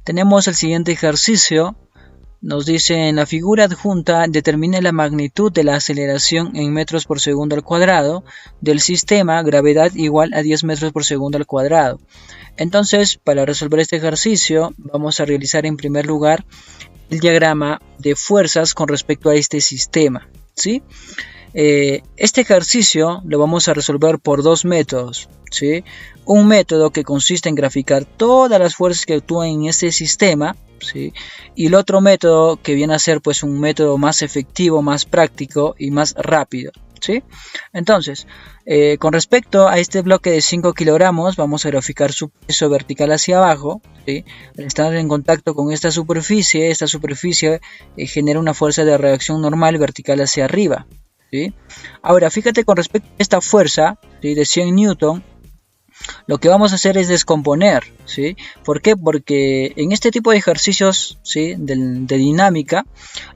tenemos el siguiente ejercicio. Nos dice en la figura adjunta, determine la magnitud de la aceleración en metros por segundo al cuadrado del sistema gravedad igual a 10 metros por segundo al cuadrado. Entonces, para resolver este ejercicio, vamos a realizar en primer lugar el diagrama de fuerzas con respecto a este sistema, ¿sí? Este ejercicio lo vamos a resolver por dos métodos, ¿sí? Un método que consiste en graficar todas las fuerzas que actúan en este sistema, ¿sí? Y el otro método que viene a ser pues un método más efectivo, más práctico y más rápido, ¿sí? Entonces, con respecto a este bloque de 5 kilogramos, vamos a graficar su peso vertical hacia abajo, ¿sí? Al estar en contacto con esta superficie genera una fuerza de reacción normal vertical hacia arriba, ¿sí? Ahora, fíjate con respecto a esta fuerza, ¿sí? De 100 newton, lo que vamos a hacer es descomponer, ¿sí? ¿Por qué? Porque en este tipo de ejercicios, ¿sí? de dinámica,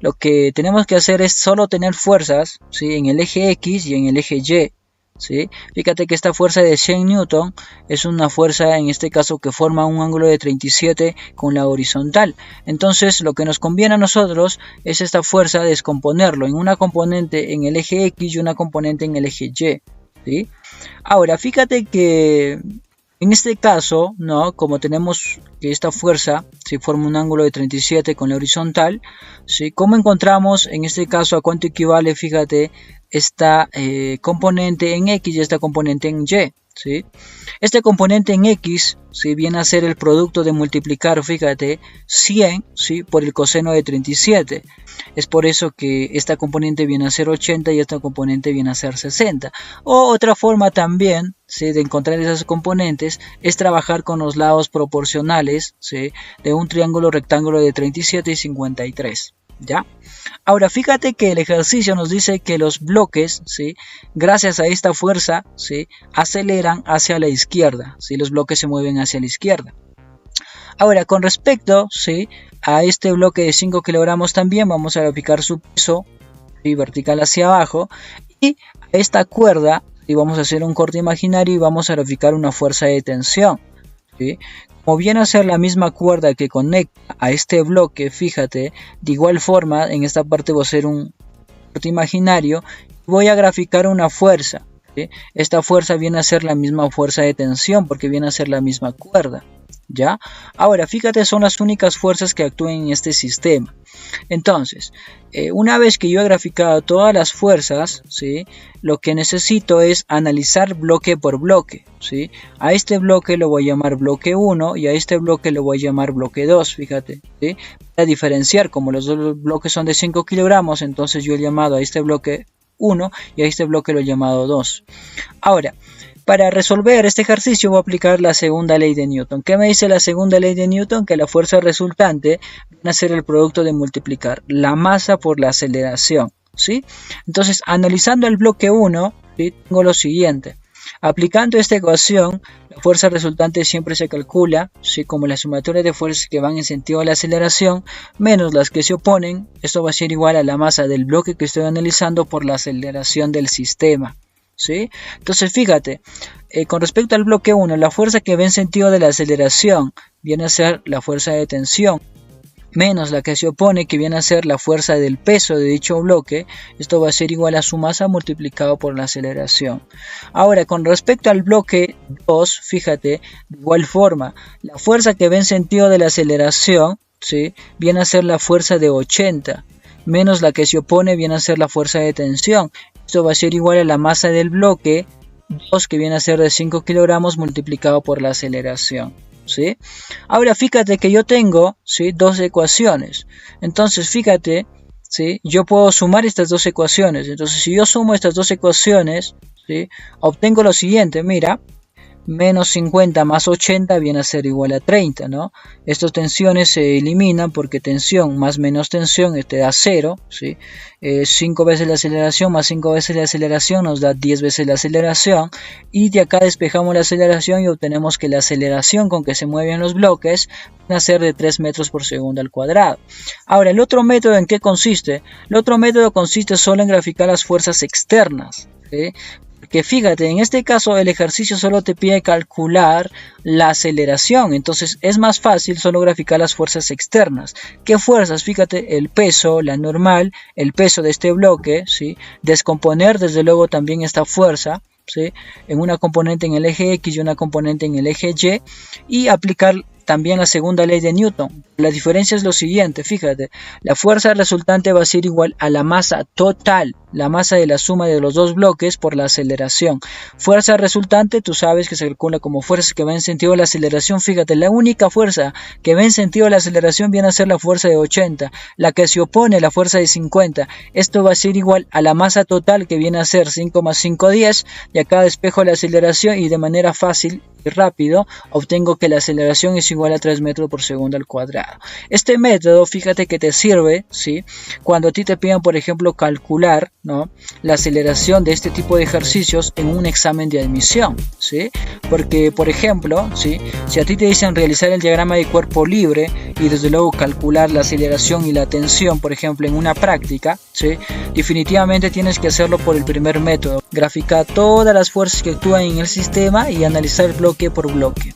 lo que tenemos que hacer es solo tener fuerzas, ¿sí? En el eje X y en el eje Y, ¿sí? Fíjate que esta fuerza de 100 newton es una fuerza en este caso que forma un ángulo de 37 con la horizontal. Entonces lo que nos conviene a nosotros es esta fuerza descomponerlo en una componente en el eje X y una componente en el eje Y, ¿sí? Ahora fíjate que en este caso, ¿no? Como tenemos que esta fuerza se forma un ángulo de 37 con la horizontal, ¿sí? ¿Cómo encontramos en este caso a cuánto equivale? Fíjate, esta componente en X y esta componente en Y, ¿sí? Este componente en X, ¿sí? Viene a ser el producto de multiplicar, fíjate, 100, ¿sí? Por el coseno de 37. Es por eso que esta componente viene a ser 80 y esta componente viene a ser 60. O otra forma también, ¿sí? De encontrar esas componentes es trabajar con los lados proporcionales, ¿sí? De un triángulo rectángulo de 37 y 53. ¿Ya? Ahora fíjate que el ejercicio nos dice que los bloques, ¿sí? Gracias a esta fuerza, ¿sí? Aceleran hacia la izquierda, ¿sí? Los bloques se mueven hacia la izquierda. Ahora con respecto, ¿sí? A este bloque de 5 kilogramos también vamos a graficar su peso, ¿sí? Vertical hacia abajo, y a esta cuerda, ¿sí? Vamos a hacer un corte imaginario y vamos a graficar una fuerza de tensión, ¿sí? Como viene a ser la misma cuerda que conecta a este bloque, fíjate, de igual forma en esta parte voy a hacer un corte imaginario y voy a graficar una fuerza, ¿sí? Esta fuerza viene a ser la misma fuerza de tensión porque viene a ser la misma cuerda, ¿ya? Ahora fíjate, son las únicas fuerzas que actúan en este sistema. Entonces, una vez que yo he graficado todas las fuerzas, ¿sí? Lo que necesito es analizar bloque por bloque, ¿sí? A este bloque lo voy a llamar bloque 1 y a este bloque lo voy a llamar bloque 2, fíjate, ¿sí? Para diferenciar, como los dos bloques son de 5 kilogramos, entonces yo he llamado a este bloque 1 y a este bloque lo he llamado 2. Ahora, para resolver este ejercicio voy a aplicar la segunda ley de Newton. ¿Qué me dice la segunda ley de Newton? Que la fuerza resultante viene a ser el producto de multiplicar la masa por la aceleración, ¿sí? Entonces, analizando el bloque 1, ¿sí? Tengo lo siguiente. Aplicando esta ecuación, la fuerza resultante siempre se calcula, ¿sí? Como la sumatoria de fuerzas que van en sentido de la aceleración menos las que se oponen. Esto va a ser igual a la masa del bloque que estoy analizando por la aceleración del sistema, ¿sí? Entonces fíjate, con respecto al bloque 1, la fuerza que va en sentido de la aceleración viene a ser la fuerza de tensión menos la que se opone, que viene a ser la fuerza del peso de dicho bloque. Esto va a ser igual a su masa multiplicado por la aceleración. Ahora, con respecto al bloque 2, fíjate, de igual forma, la fuerza que va en sentido de la aceleración, ¿sí? Viene a ser la fuerza de 80 menos la que se opone, viene a ser la fuerza de tensión. Esto va a ser igual a la masa del bloque 2, que viene a ser de 5 kilogramos multiplicado por la aceleración, ¿sí? Ahora fíjate que yo tengo, ¿sí? Dos ecuaciones. Entonces fíjate, ¿sí? Yo puedo sumar estas dos ecuaciones. Entonces si yo sumo estas dos ecuaciones, ¿sí? Obtengo lo siguiente, mira. Menos 50 más 80 viene a ser igual a 30, ¿no? Estas tensiones se eliminan porque tensión más menos tensión te da 0, ¿sí? 5 veces la aceleración más 5 veces la aceleración nos da 10 veces la aceleración. Y de acá despejamos la aceleración y obtenemos que la aceleración con que se mueven los bloques va a ser de 3 metros por segundo al cuadrado. Ahora, ¿el otro método en qué consiste? El otro método consiste solo en graficar las fuerzas externas, ¿sí? Que fíjate, en este caso el ejercicio solo te pide calcular la aceleración, entonces es más fácil solo graficar las fuerzas externas. ¿Qué fuerzas? Fíjate, el peso, la normal, el peso de este bloque, ¿sí? Descomponer desde luego también esta fuerza, ¿sí? En una componente en el eje X y una componente en el eje Y, y aplicar también la segunda ley de Newton. La diferencia es lo siguiente, fíjate, la fuerza resultante va a ser igual a la masa total, la masa de la suma de los dos bloques por la aceleración. Fuerza resultante, tú sabes que se calcula como fuerza que va en sentido de la aceleración. Fíjate, la única fuerza que va en sentido de la aceleración viene a ser la fuerza de 80, la que se opone la fuerza de 50. Esto va a ser igual a la masa total, que viene a ser 5 más 5, 10, y acá despejo la aceleración y de manera fácil y rápido obtengo que la aceleración es igual a 3 metros por segundo al cuadrado. Este método, fíjate que te sirve, ¿sí? Cuando a ti te pidan, por ejemplo, calcular, ¿no?, la aceleración de este tipo de ejercicios en un examen de admisión, ¿sí? Porque, por ejemplo, ¿sí?, si a ti te dicen realizar el diagrama de cuerpo libre y desde luego calcular la aceleración y la tensión, por ejemplo, en una práctica, ¿sí?, definitivamente tienes que hacerlo por el primer método. Graficar todas las fuerzas que actúan en el sistema y analizar bloque por bloque.